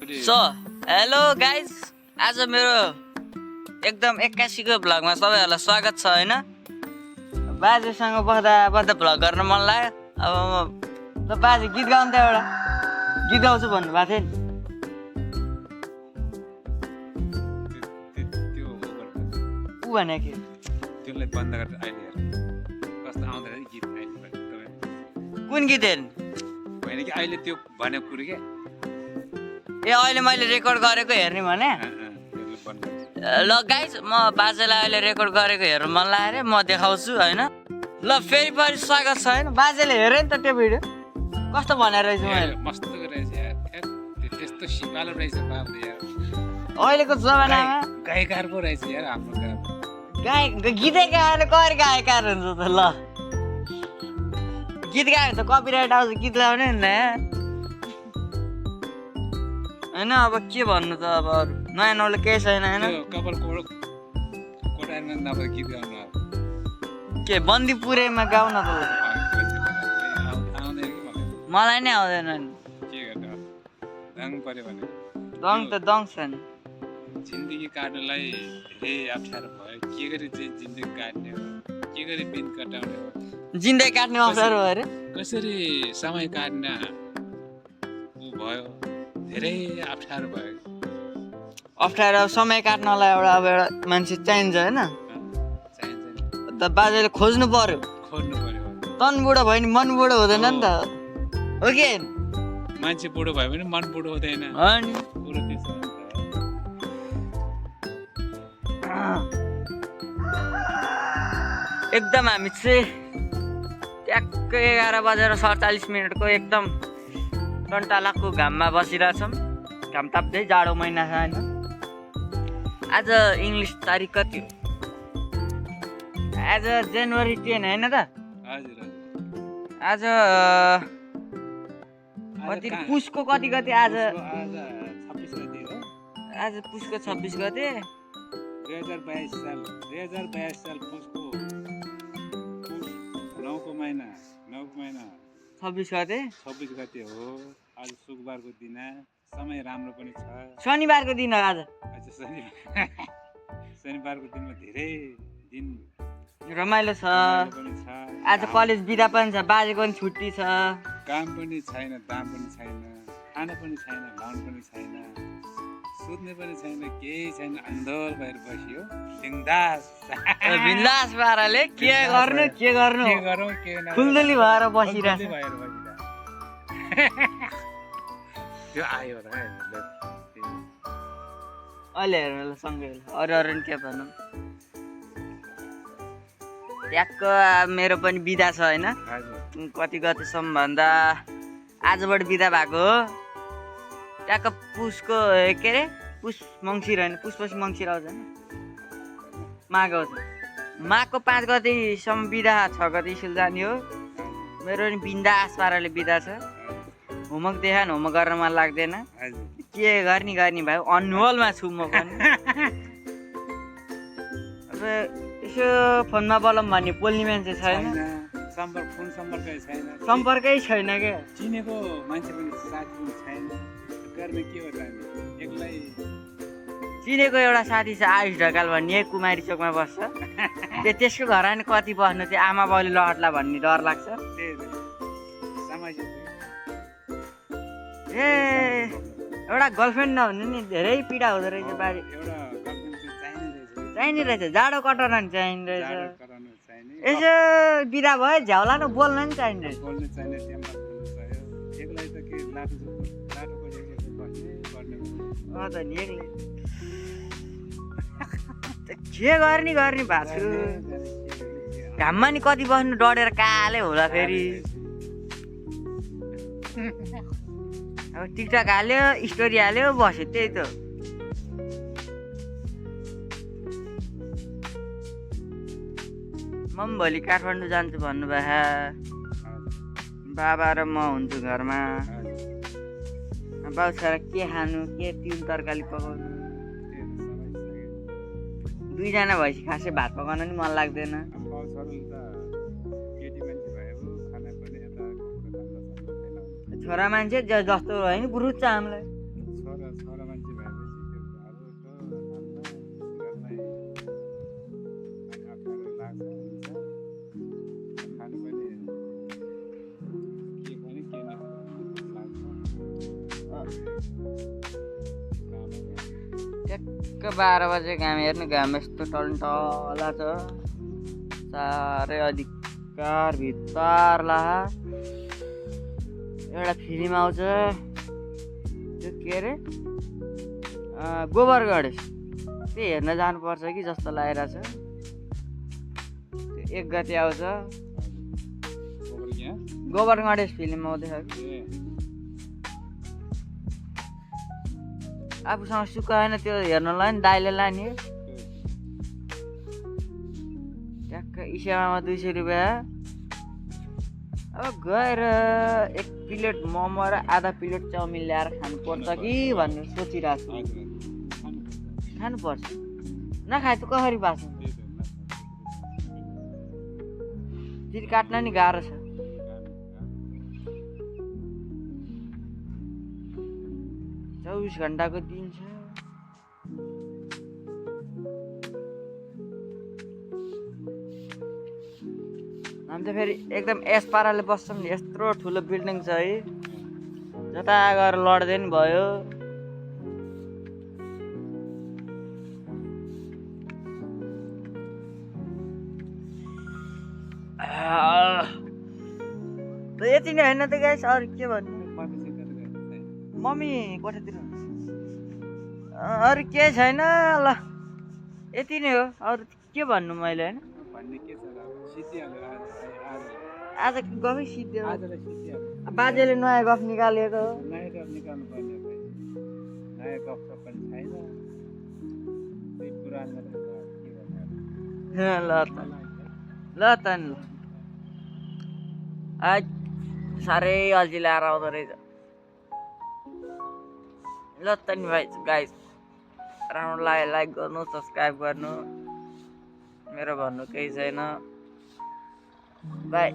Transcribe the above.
So hello guys, आज मेरो एकदम 81 को भ्लगमा सबैहरूलाई स्वागत छ हैन। बाजेसँग बस्दा बस्दा भ्लग गर्न मन लाग्यो। अब म बाजे गीत गाउनु त एउटा गीत गाउँछु भन्नुभएको थियो नि। ऊ भने के त्यसलाई बन्द गरेर अहिले हेर कस्तो आउँदैन गीत अहिले कुन गीत हेर्नु होइन कि अहिले त्यो भनेको कुरो के ए अहिले मैले रेकर्ड गरेको हेर्ने भने त्यसले बन्द गरेर ल गाइज, म बाजेलाई अहिले रेकर्ड गरेको हेर्नु मन लाग्यो अरे, म देखाउँछु हैन। ल फेरि पनि स्वागत छ हैन। बाजेले हेरे नि त त्यो भिडियो कस्तो भनेर रहेछ मैले। मस्त रहेछ यार, त्यस्तो सिपालो रहेछ बाबले यार। अहिलेको जमानामा गायककार पो रहेछ यार हाम्रो गाउँ। गीतै गाएर कसरी गायककार हुन्छ त। ल गीत गायो त कपिराइट आउँछ, गीत गाउने नि होइन। अब के भन्नु त, अब अरू नयाँ नौलो केही छैन होइन। त्यो कपाल कोटारमा नभए गीत गाउनु अब के बन्दीपुरेमा गाउन त आउँदैन कि मलाई मलाई नै आउँदैन नि। के गर्नु दङ पर्यो भने दङ त दङ छ नि। जिन्दगी काट्नुलाई धेरै अप्ठ्यारो भयो। के गरी चाहिँ जिन्दगी काट्ने हो, के गरी दिन कटाउने हो, जिन्दगी काट्ने अप्ठ्यारो भयो अरे। कसरी समय काट्न ऊ भयो, धेरै अप्ठ्यारो भयो। अप्ठ्यारो समय काट्नलाई एउटा मान्छे चाहिन्छ होइन। चाहिन्छ त बाजेले खोज्नु पर्यो। खोज्नु पर्यो। तन बुढो भयो नि मन बुढो हुँदैन नि त, हो कि मान्छे बुढो भयो भने मन बुढो हुँदैन। हो नि। कुरो त्यस्तो हो नि त। एकदम हामी चाहिँ ट्याक्कै 11:47 एकदम टन्टालाको घाममा बसिरहेछौँ। घाम ताप्दै, जाडो महिना छ होइन। आज इङ्ग्लिस तारिक कति हो? आज जनवरी 10 होइन त। हजुर हजुर। आज कति पुसको कति गते? आज 26 गते हो। आज पुसको 26 गते 2022 साल पुसको 9को महिना 26 गते 26 गते हो। आज शुक्रबारको दिन, समय राम्रो पनि छ। शनिबारको दिन हो आज। आज शनिबारको दिनमा धेरै दिन रमाइलो छ। पनि छ। आज कलेज बिदा पनि छ, बाजेको पनि छुट्टी छ। काम पनि छैन, दाम पनि छैन, खाना पनि छैन, लाउन पनि छैन, सुत्ने पनि छैन, केही छैन। अन्धोल भएर बसियो बिन्दास पाराले के गर्नु के गरौँ के नगरौँ खुल्दुली भएर बसिरहेछ। त्यो आयो र अहिले हेर्नु ल सँगै अरू नि के भनौँ। ट्याक्क मेरो पनि बिदा छ होइन। हजुर कति गतेसम्म भन्दा आजबाट बिदा भएको हो। ट्याक्क पुसको के अरे पुस मङ्सिर होइन, पुसपछि मङ्सिर आउँछ होइन, माघ आउँछ। माघको 5 गतेसम्म बिदा, 6 गते स्कुल जाने हो। मेरो पनि बिन्दास पाराले बिदा छ। होमवर्क देखाएन, होमवर्क गर्न मन लाग्दैन। हजुर के गर्ने भाइ, अनहोलमा छु म पनि। अब यसो फोनमा बोलौँ भने बोल्ने मान्छे छैन, सम्पर्कै छैन क्या। चिनेको मान्छे पनि साथी पनि छैन। गर्ने के हो त हामी एक्लै। चिनेको एउटा साथी छ आयुष ढकाल भन्ने, कुमारी चोकमा बस्छ। त्यसको घर नि कति बस्नु, त्यो आमा बाउले लहट्ला भन्ने डर लाग्छ। ए एउटा गर्लफ्रेन्ड नहुनु नि धेरै पीडा हुँदो रहेछ बाजे। चाहिने रहेछ, जाडो कटाउन नि चाहिने रहेछ। यसो बिदा भयो झ्याउला न बोल्न नि चाहिने रहेछ। त नि एक्लै के गर्ने भएको छु। घाममा नि कति बस्नु, डढेर कालै होला फेरि। अब टिकटक हाल्यो, स्टोरी हाल्यो, बस्यो, त्यही त। म पनि भोलि काठमाडौँ जान्छु भन्नुभयो। बाबा र म हुन्छु घरमा। बाउ छोरा के खानु, के तिउन तरकारी पकाउनु। 2 जना भएपछि खासै भात पकाउन नि मन लाग्दैन। छोरा मान्छे जस्तो होइन, बुरुच्छ हामीलाई। ट्याक्क 12 बजे घाम हेर्नु, घाम यस्तो टल्टला छ साह्रै अधिकार भित्रला। एउटा फिल्म आउँछ त्यो के अरे गोबर गणेश, त्यो हेर्न जानुपर्छ कि जस्तो लागिरहेछ। त्यो 1 गते आउँछ गोबर गणेश फिल्म आउँदैछ कि। आफूसँग सुख होइन त्यो हेर्नलाई नि दाइले लाने ट्याक्क इसेवामा 200 रुपियाँ। अब गएर 1 प्लेट मोमो र आधा प्लेट चाउमिन ल्याएर खानुपर्छ कि भन्ने सोचिरहेको छु। खानुपर्छ, नखाए त कसरी बाँच्नु? तिर काट्न नि गाह्रो छ। 24 घन्टाको दिन छ। हामी त फेरि एकदम यस पाराले बस्छौँ नि, यत्रो ठुलो बिल्डिङ छ है, जता गएर लड्दै नि भयो। यति नै होइन त गाइस, अरू के भन्नु? मम्मी कोठातिर अरू केही छैन ल, यति नै हो। अरू के भन्नु मैले होइन? आज गफै सिद्धियो, बाजेले नयाँ गफ निकालेको हो। ल त नि साह्रै अल्छी ल्याएर आउँदो रहेछ। ल त नि भाइ गाइस, राम्रो लाग्यो लाइक गर्नु, सब्सक्राइब गर्नु, मेरो भन्नु केही छैन। बाई।